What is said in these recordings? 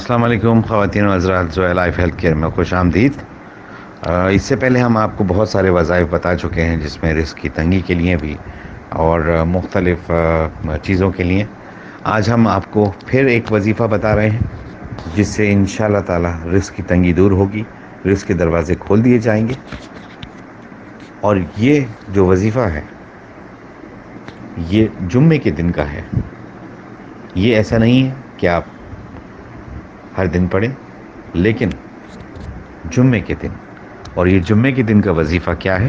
السلام علیکم خواتین و حضرات، زویا لائف ہیلتھ کیئر میں خوش آمدید۔ اس سے پہلے ہم آپ کو بہت سارے وظائف بتا چکے ہیں، جس میں رزق کی تنگی کے لیے بھی اور مختلف چیزوں کے لیے۔ آج ہم آپ کو پھر ایک وظیفہ بتا رہے ہیں، جس سے انشاءاللہ تعالی رزق کی تنگی دور ہوگی، رزق کے دروازے کھول دیے جائیں گے۔ اور یہ جو وظیفہ ہے یہ جمعے کے دن کا ہے۔ یہ ایسا نہیں ہے کہ آپ ہر دن پڑھیں، لیکن جمعے کے دن۔ اور یہ جمعے کے دن کا وظیفہ کیا ہے؟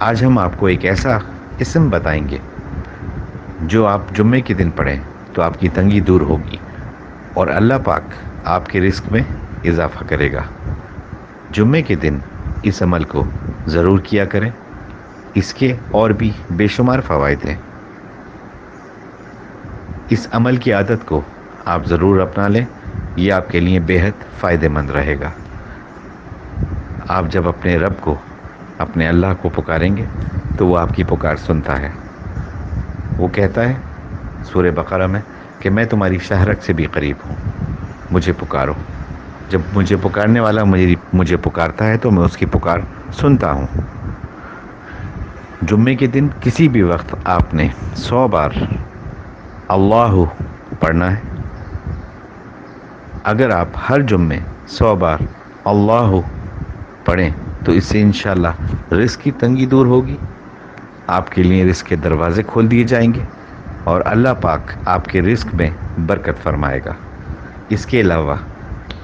آج ہم آپ کو ایک ایسا اسم بتائیں گے جو آپ جمعے کے دن پڑھیں تو آپ کی تنگی دور ہوگی اور اللہ پاک آپ کے رزق میں اضافہ کرے گا۔ جمعے کے دن اس عمل کو ضرور کیا کریں، اس کے اور بھی بے شمار فوائد ہیں۔ اس عمل کی عادت کو آپ ضرور اپنا لیں، یہ آپ کے لیے بے حد فائدہ مند رہے گا۔ آپ جب اپنے رب کو، اپنے اللہ کو پکاریں گے تو وہ آپ کی پکار سنتا ہے۔ وہ کہتا ہے سورہ بقرہ میں کہ میں تمہاری شہرک سے بھی قریب ہوں، مجھے پکارو۔ جب مجھے پکارنے والا مجھے پکارتا ہے تو میں اس کی پکار سنتا ہوں۔ جمعے کے دن کسی بھی وقت آپ نے 100 بار اللہ پڑھنا ہے۔ اگر آپ ہر جمعے 100 بار اللہ پڑھیں تو اس سے انشاءاللہ رزق کی تنگی دور ہوگی، آپ کے لیے رزق کے دروازے کھول دیے جائیں گے اور اللہ پاک آپ کے رزق میں برکت فرمائے گا۔ اس کے علاوہ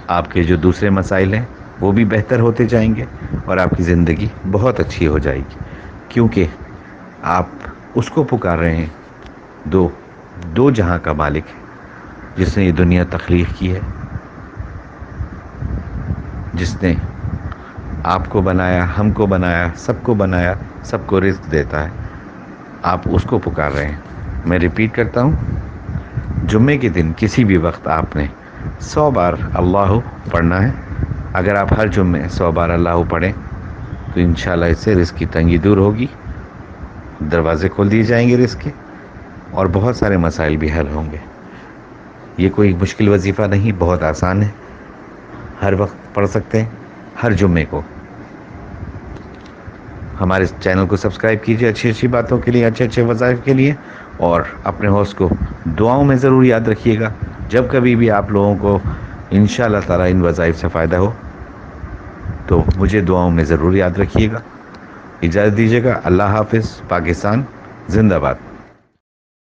آپ کے جو دوسرے مسائل ہیں وہ بھی بہتر ہوتے جائیں گے اور آپ کی زندگی بہت اچھی ہو جائے گی، کیونکہ آپ اس کو پکار رہے ہیں دو جہاں کا مالک ہے، جس نے یہ دنیا تخلیق کی ہے، جس نے آپ کو بنایا، ہم کو بنایا، سب کو بنایا، سب کو رزق دیتا ہے۔ آپ اس کو پکار رہے ہیں۔ میں ریپیٹ کرتا ہوں، جمعے کے دن کسی بھی وقت آپ نے 100 بار اللہ پڑھنا ہے۔ اگر آپ ہر جمعے 100 بار اللہ پڑھیں تو انشاءاللہ اس سے رزق کی تنگی دور ہوگی، دروازے کھول دیے جائیں گے رزق کے، اور بہت سارے مسائل بھی حل ہوں گے۔ یہ کوئی مشکل وظیفہ نہیں، بہت آسان ہے، ہر وقت پڑھ سکتے ہیں، ہر جمعے کو۔ ہمارے چینل کو سبسکرائب کیجئے اچھی اچھی باتوں کے لیے، اچھے اچھے وظائف کے لیے، اور اپنے ہوسٹ کو دعاؤں میں ضرور یاد رکھیے گا۔ جب کبھی بھی آپ لوگوں کو انشاءاللہ تعالی ان وظائف سے فائدہ ہو تو مجھے دعاؤں میں ضرور یاد رکھیے گا۔ اجازت دیجیے گا۔ اللہ حافظ۔ پاکستان زندہ باد۔